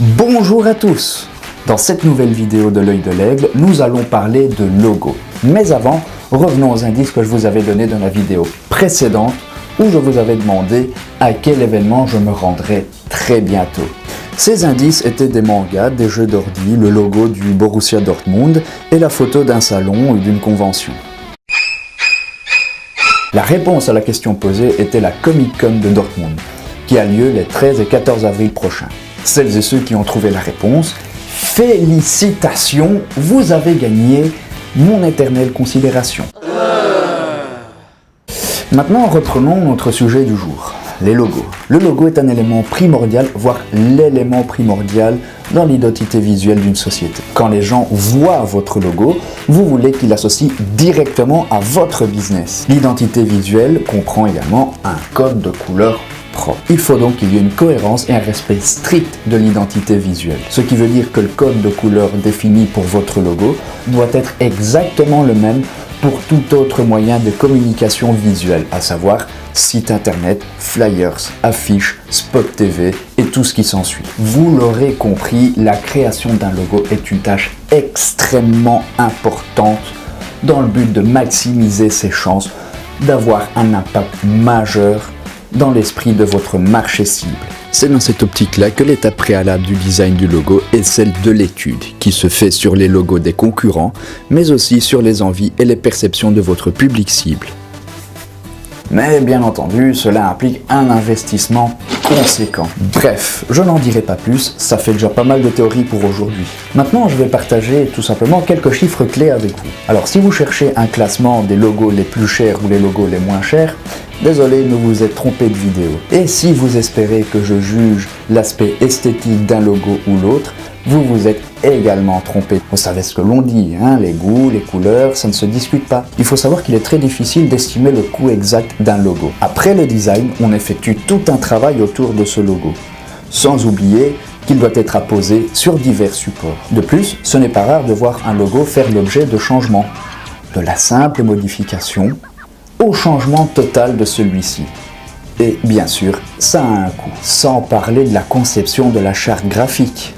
Bonjour à tous! Dans cette nouvelle vidéo de l'œil de l'aigle, nous allons parler de logo. Mais avant, revenons aux indices que je vous avais donnés dans la vidéo précédente où je vous avais demandé à quel événement je me rendrais très bientôt. Ces indices étaient des mangas, des jeux d'ordi, le logo du Borussia Dortmund et la photo d'un salon ou d'une convention. La réponse à la question posée était la Comic Con de Dortmund, qui a lieu les 13 et 14 avril prochains. Celles et ceux qui ont trouvé la réponse, félicitations, vous avez gagné mon éternelle considération. Maintenant, reprenons notre sujet du jour, les logos. Le logo est un élément primordial, voire l'élément primordial dans l'identité visuelle d'une société. Quand les gens voient votre logo, vous voulez qu'ils l'associent directement à votre business. L'identité visuelle comprend également un code de couleur propre. Il faut donc qu'il y ait une cohérence et un respect strict de l'identité visuelle. Ce qui veut dire que le code de couleur défini pour votre logo doit être exactement le même pour tout autre moyen de communication visuelle, à savoir site internet, flyers, affiches, spot TV et tout ce qui s'ensuit. Vous l'aurez compris, la création d'un logo est une tâche extrêmement importante dans le but de maximiser ses chances d'avoir un impact majeur dans l'esprit de votre marché cible. C'est dans cette optique-là que l'étape préalable du design du logo est celle de l'étude, qui se fait sur les logos des concurrents, mais aussi sur les envies et les perceptions de votre public cible. Mais bien entendu, cela implique un investissement conséquent. Bref, je n'en dirai pas plus, ça fait déjà pas mal de théories pour aujourd'hui. Maintenant, je vais partager tout simplement quelques chiffres clés avec vous. Alors, si vous cherchez un classement des logos les plus chers ou les logos les moins chers, désolé, mais vous êtes trompé de vidéo. Et si vous espérez que je juge l'aspect esthétique d'un logo ou l'autre, vous vous êtes également trompé. Vous savez ce que l'on dit, hein, les goûts, les couleurs, ça ne se discute pas. Il faut savoir qu'il est très difficile d'estimer le coût exact d'un logo. Après le design, on effectue tout un travail autour de ce logo. Sans oublier qu'il doit être apposé sur divers supports. De plus, ce n'est pas rare de voir un logo faire l'objet de changements. De la simple modification au changement total de celui-ci. Et bien sûr, ça a un coût. Sans parler de la conception de la charte graphique.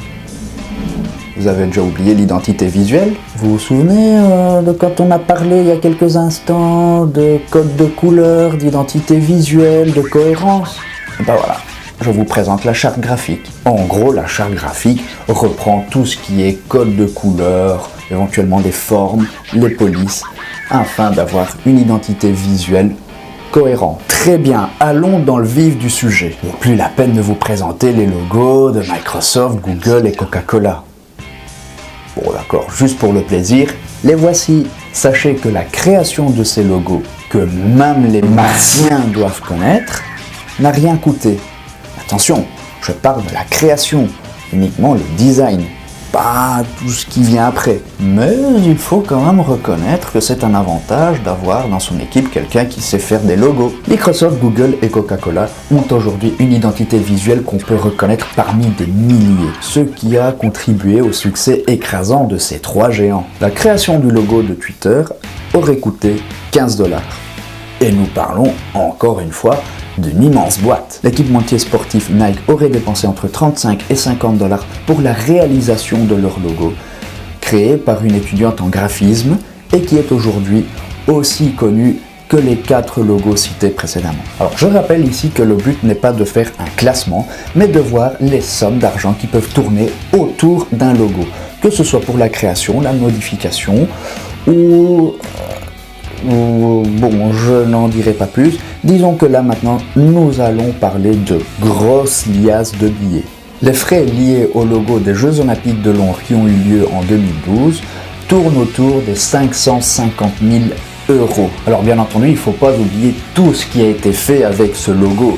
Vous avez déjà oublié l'identité visuelle? Vous vous souvenez de quand on a parlé il y a quelques instants de code de couleur, d'identité visuelle, de cohérence? Et ben voilà, je vous présente la charte graphique. En gros, la charte graphique reprend tout ce qui est code de couleur, éventuellement des formes, les polices, afin d'avoir une identité visuelle cohérente. Très bien, allons dans le vif du sujet. Il n'est plus la peine de vous présenter les logos de Microsoft, Google et Coca-Cola. Bon d'accord, juste pour le plaisir, les voici. Sachez que la création de ces logos, que même les martiens doivent connaître, n'a rien coûté. Attention, je parle de la création, uniquement le design. Pas tout ce qui vient après. Mais il faut quand même reconnaître que c'est un avantage d'avoir dans son équipe quelqu'un qui sait faire des logos. Microsoft, Google et Coca-Cola ont aujourd'hui une identité visuelle qu'on peut reconnaître parmi des milliers, ce qui a contribué au succès écrasant de ces trois géants. La création du logo de Twitter aurait coûté 15 $. Et nous parlons encore une fois d'une immense boîte. L'équipementier sportif Nike aurait dépensé entre 35 et 50 $ pour la réalisation de leur logo, créé par une étudiante en graphisme et qui est aujourd'hui aussi connue que les 4 logos cités précédemment. Alors je rappelle ici que le but n'est pas de faire un classement, mais de voir les sommes d'argent qui peuvent tourner autour d'un logo, que ce soit pour la création, la modification ou... Bon, je n'en dirai pas plus. Disons que là maintenant, nous allons parler de grosses liasses de billets. Les frais liés au logo des Jeux Olympiques de Londres qui ont eu lieu en 2012 tournent autour des 550 000 €. Alors bien entendu, il ne faut pas oublier tout ce qui a été fait avec ce logo.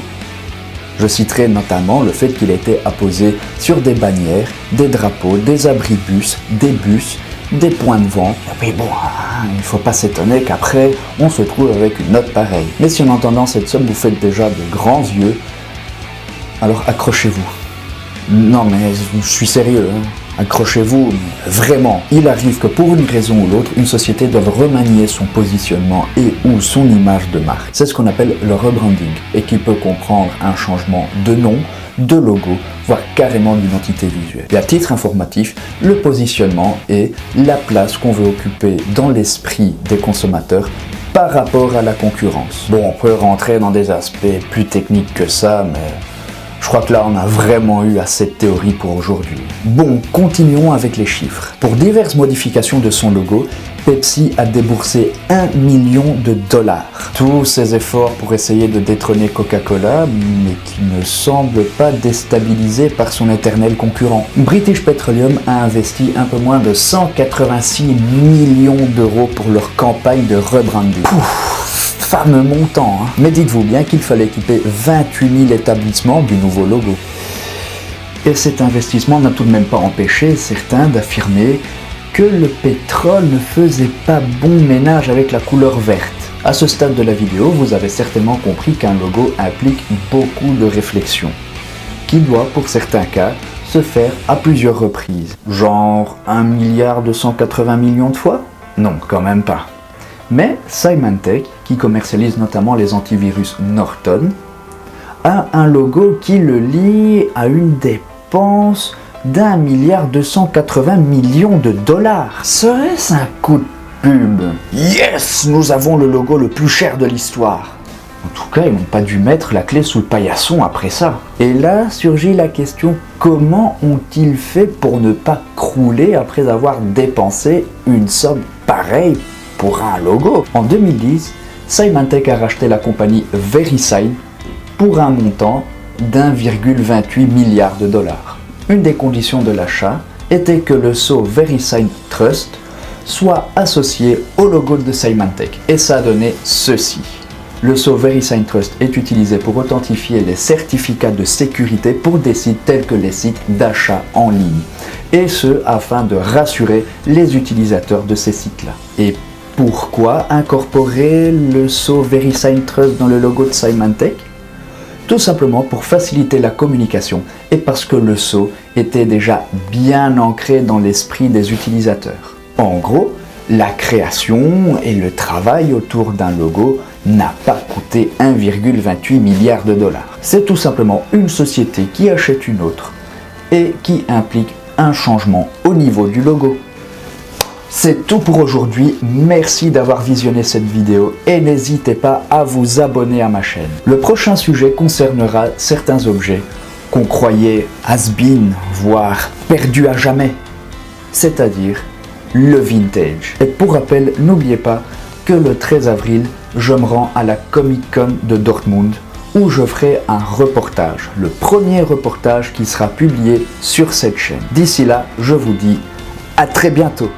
Je citerai notamment le fait qu'il a été apposé sur des bannières, des drapeaux, des abribus, des points de vente. Et puis bon, il ne faut pas s'étonner qu'après, on se trouve avec une note pareille. Mais si en entendant cette somme, vous faites déjà de grands yeux, alors accrochez-vous. Non mais je suis sérieux, hein. Accrochez-vous, vraiment. Il arrive que pour une raison ou l'autre, une société doive remanier son positionnement et ou son image de marque. C'est ce qu'on appelle le rebranding et qui peut comprendre un changement de nom, de logo, voire carrément d'identité visuelle. Et à titre informatif, le positionnement est la place qu'on veut occuper dans l'esprit des consommateurs par rapport à la concurrence. Bon, on peut rentrer dans des aspects plus techniques que ça, mais je crois que là on a vraiment eu assez de théorie pour aujourd'hui. Bon, continuons avec les chiffres. Pour diverses modifications de son logo, Pepsi a déboursé $1 million. Tous ces efforts pour essayer de détrôner Coca-Cola, mais qui ne semble pas déstabilisé par son éternel concurrent. British Petroleum a investi un peu moins de 186 millions d'euros pour leur campagne de rebranding. Fameux montant, hein. Mais dites-vous bien qu'il fallait équiper 28 000 établissements du nouveau logo. Et cet investissement n'a tout de même pas empêché certains d'affirmer que le pétrole ne faisait pas bon ménage avec la couleur verte. À ce stade de la vidéo, vous avez certainement compris qu'un logo implique beaucoup de réflexion, qui doit, pour certains cas, se faire à plusieurs reprises. Genre 1,280 milliard de fois? Non, quand même pas. Mais Symantec, qui commercialise notamment les antivirus Norton, a un logo qui le lie à une dépense d'1,280 milliard de dollars. Serait-ce un coup de pub? Yes, nous avons le logo le plus cher de l'histoire. En tout cas, ils n'ont pas dû mettre la clé sous le paillasson après ça. Et là surgit la question, comment ont-ils fait pour ne pas crouler après avoir dépensé une somme pareille pour un logo? En 2010, Symantec a racheté la compagnie VeriSign pour un montant d'1,28 milliard de dollars. Une des conditions de l'achat était que le sceau VeriSign Trust soit associé au logo de Symantec, et ça a donné ceci. Le sceau VeriSign Trust est utilisé pour authentifier les certificats de sécurité pour des sites tels que les sites d'achat en ligne, et ce afin de rassurer les utilisateurs de ces sites-là. Et pourquoi incorporer le sceau VeriSign Trust dans le logo de Symantec? Tout simplement pour faciliter la communication et parce que le sceau était déjà bien ancré dans l'esprit des utilisateurs. En gros, la création et le travail autour d'un logo n'a pas coûté 1,28 milliard de dollars. C'est tout simplement une société qui achète une autre et qui implique un changement au niveau du logo. C'est tout pour aujourd'hui, merci d'avoir visionné cette vidéo et n'hésitez pas à vous abonner à ma chaîne. Le prochain sujet concernera certains objets qu'on croyait has-been, voire perdus à jamais, c'est-à-dire le vintage. Et pour rappel, n'oubliez pas que le 13 avril, je me rends à la Comic Con de Dortmund où je ferai un reportage, le premier reportage qui sera publié sur cette chaîne. D'ici là, je vous dis à très bientôt.